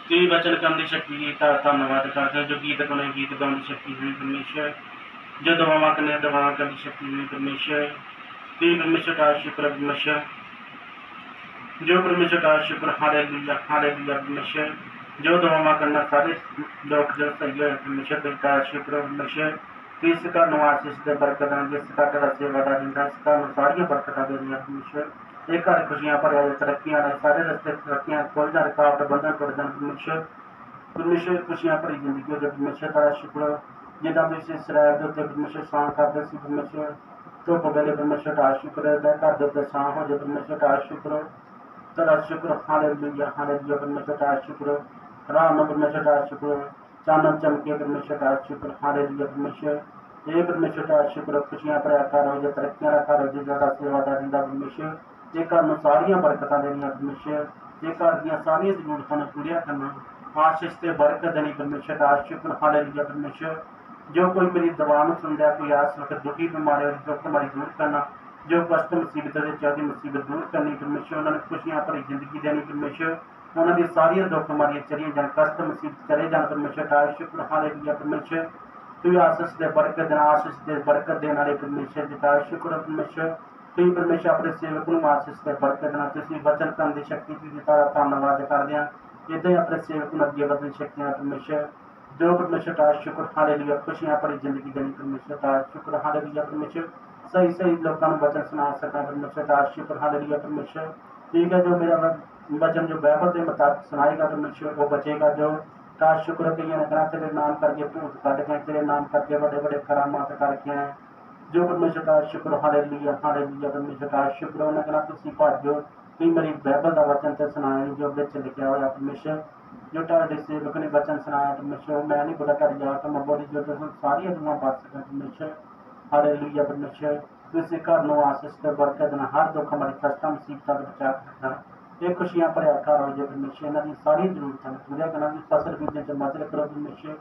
ਕਈ ਵਚਨ ਕਰਨ ਦੀ ਸ਼ਕਤੀ ਦਾ ਧੰਨਵਾਦ ਕਰਦੇ ਹਾਂ। ਜੋ ਗੀਤ ਗਾਉਣੇ ਗੀਤ ਗਾਉਣ ਦੀ ਸ਼ਕਤੀ ਹੋਈ ਪਰਮੇਸ਼ਰ। जो दवावां करने दवावां करने की शक्ति हुई परमेश्वर। कई परमेश्वर का शुक्र परमेश्वर। जो परमेश्वर का शुक्र हालेलुया हालेलुया परमेश्वर। जो दवावां करना सारे दुख जो सही है परमेश्वर का शुक्र परमेश्वर। किस का निवास इस बरकत जिस का तेरा सेवादार दिंदा इस का सारियां बरकतां दे रही परमेश्वर। एक घर खुशियां भरिया तरक्कियां ने सारे रस्ते तरक्कियां खोल जाए रुकावट बंधन टुट जाए परमेश्वर। परमेश्वर खुशियां भरी जिंदगी हो जाए परमेश्वर का शुक्र। जिदा तुसीं इसराइल के उत्ते परमेश्वर छां करदे सी परमेश्वर। धुप वेले परमेश्वर का शुक्र है घर के उत्ते छां हो जाए परमेश्वर का शुक्र। तेरा शुक्र हालेलुया हालेलुया परमेश्वर का शुक्र। राम परमेश्वर का शुक्र। चानन चमके परमेश्वर का शुक्र हालेलुया परमेश्वर। ये परमेश्वर का शुक्र खुशियां भरिया घर हो जाए तरक्कियां का घर हो जाए ज्यादा सेवादार दिंदा परमेश्वर। ये घर नूं सारियां बरकतां देनियां परमेश्वर। ये घर दीयां सारियां जरूरतां नूं पूरियां करना आशीष ते बरकत देनी परमेश्वर का शुक्र हालेलुया परमेश्वर। जो कोई मेरी दवा सुनता कोई आस वक्त दुखी बीमारी दुख हमारी दूर करना। जो कष्ट मुसीबत चाहती मुसीबत दूर करनी परमेश्वर। उन्होंने खुशियां भरी जिंदगी देनी परमेश्वर। उन्होंने सारिया दुख हमारी चली जान कष्ट मुसीबत चले जान परमेश्वर का शुक्र हालेलुया परमेश्वर। तू आशीष दे बरकत देना आशीष दे बरकत देने वाले परमेश्वर का शुक्र परमेश्वर। तुम परमेश्वर अपने सेवक को आशीष दे बरकत देना तुम वचन करने की शक्ति की धन्यवाद करते हैं। इदा ही अपने सेवक को अगे बढ़ने शक्तियां परमेश्वर। जो परमेश्वर का शुक्र हालेलुया खुशियां भरी जिंदगी देनी परमेश्वर का शुक्र हालेलुया परमेश्वर। सही सही लोगों को वचन सुना सका परमेश्वर का शुक्र हालेलुया परमेश्वर। ठीक है जो मेरा वचन जो बाइबल के मुताबिक सुनाएगा परमेश्वर वो बचेगा। जो का शुक्र कई ने कहना तेरे नाम करके भूत कट गए तेरे नाम करके बड़े बड़े करामात करके हैं। जो परमेश्वर का शुक्र हालेलुया हालेलुया परमेश्वर का शुक्र उन्हें कहना तुम भाजो तुम मेरी बाइबल का वचन तो सुनाया जो बिच लिखा हुआ परमेश्वर। जो तुहाडे सेवक ने वचन सुनाया परमेश्वर मैं नहीं बोला तुहाडी जात मैं बोली जो तुम सारियां दुआं बच सकें परमेश्वर हालेलुया परमेश्वर। तुसीं घर नूं आशीष ते बरकत देना हर दुख हमारी कष्टां मुसीबतां तो बचा रखना। ये खुशियां भरिया घर हो जाए परमेश्वर। इन्हां दी सारी जरूरतां पूरा करना दी फसल बीजने च मदद करो परमेश्वर।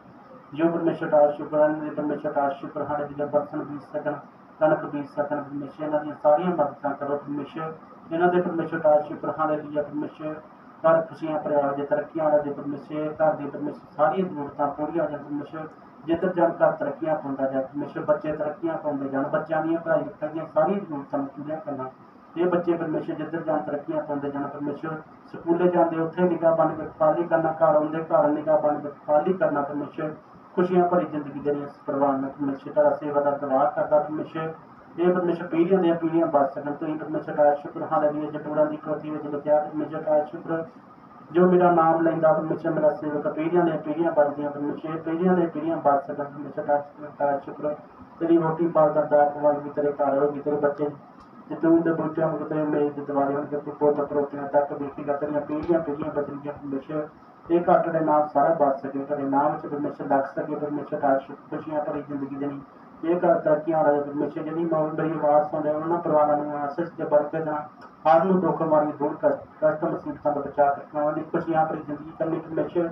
जो परमेश्वर का शुक्र परमेश्वर का शुक्र हालेलुया बरसन बीज सकन कनक बीज सकन परमेश्वर। इन्हां दी सारियां मददां करो परमेश्वर। इन्हां दे परमेश्वर का शुक्र हालेलुया परमेश्वर। घर खुशियां भरिया हो जाए तरक्कियां हो जाए परमेश्वर। घर की परमेश्वर सारियां जरूरतां पूरियां हो जाए परमेश्वर। जिधर जान घर तरक्कियां पाउंदा जाए परमेश्वर। बच्चे तरक्कियां पाउंदे जान बच्चों दी पढ़ाई लिखाई दी सारियां जरूरतां पूरियां करना। ये बच्चे परमेश्वर जिधर जान तरक्कियां पाउंदे जान परमेश्वर। स्कूले जाते उत्थे निगाह बन के खाली करना घर आउंदे घर निगाह बन के खाली करना परमेश्वर। खुशियां भरी जिंदगी देनी परिवार में परमेश्वर तेरा सेवादार गवाह करता परमेश्वर। ये परमेश्वर पीढ़ियां दी पीढ़ियां बच सकन तुसीं परमेश्वर का शुक्र हालेलुया जबूरां दी पोथी विच लिखिआ परमेश्वर का शुक्र। जो मेरा नाम लेंदा परमेश्वर मेरा सेवक पीढ़ियां दी पीढ़ियां बचदियां परमेश्वर। पीढ़ियां दी पीढ़ियां बच सकन परमेश्वर का शुक्र। तेरी रोटी पालदा दात वाली तेरे घर होगी तेरे बच्चे जतून के बूटियां को तेरे मेज दिवाले होंगे तू पुत पड़ोसियां तक देखेगा तेरियां पीढ़ियां पीढ़ियां बचनियां परमेश्वर। एक घर तेरे नाम सारा बच सके तेरे नाम च परमेश्वर लग सके परमेश्वर का खुशियां भरी जिंदगी देनी। ये घर तरक्कियां वाला परमेश्वर जिन्हें मेरी आवाज सुनते उन्होंने परिवारों को आशीष के बरकत देना हर नूं दुख मारी दूर कर कष्ट मुसीबतों को बचा रखना उन्हें खुशियां भरी जिंदगी करनी परमेश्वर।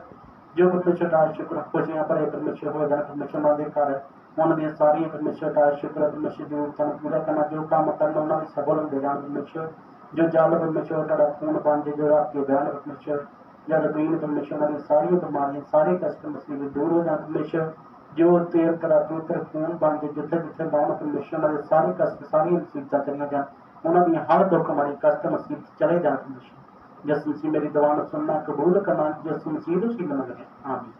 जो परमेश्वर का शुक्र खुशियां भरे परमेश्वर हो जाए परमेश्वर उन्होंने घर उन्होंने सारियां परमेश्वर का शुक्र परमेश्वर जरूरतों पूरा करना। जो काम करना उन्होंने सफल होंगे जान परमेश्वर। जो जल परमेश्वर तुहाडा खून बन जाए जो रात के बहन परमेश्वर या रबीन परमेश्वर उन्होंने सारियां बीमारियां सारे कष्ट मुसीबत दूर हो जाए परमेश्वर। जो तेल तेरा पवित्र खून बन जाए जिथे जिथे लाउन परमेश्वर उन्होंने सारे कष्ट सारियां मुसीबतां चलियां जान उन्होंने हर दुख हमारी कष्ट मुसीबत चले जाए परमेश्वर। जिस मसीह मेरी दुआ सुनना कबूल करना जिस मसीह मंगने आमीन।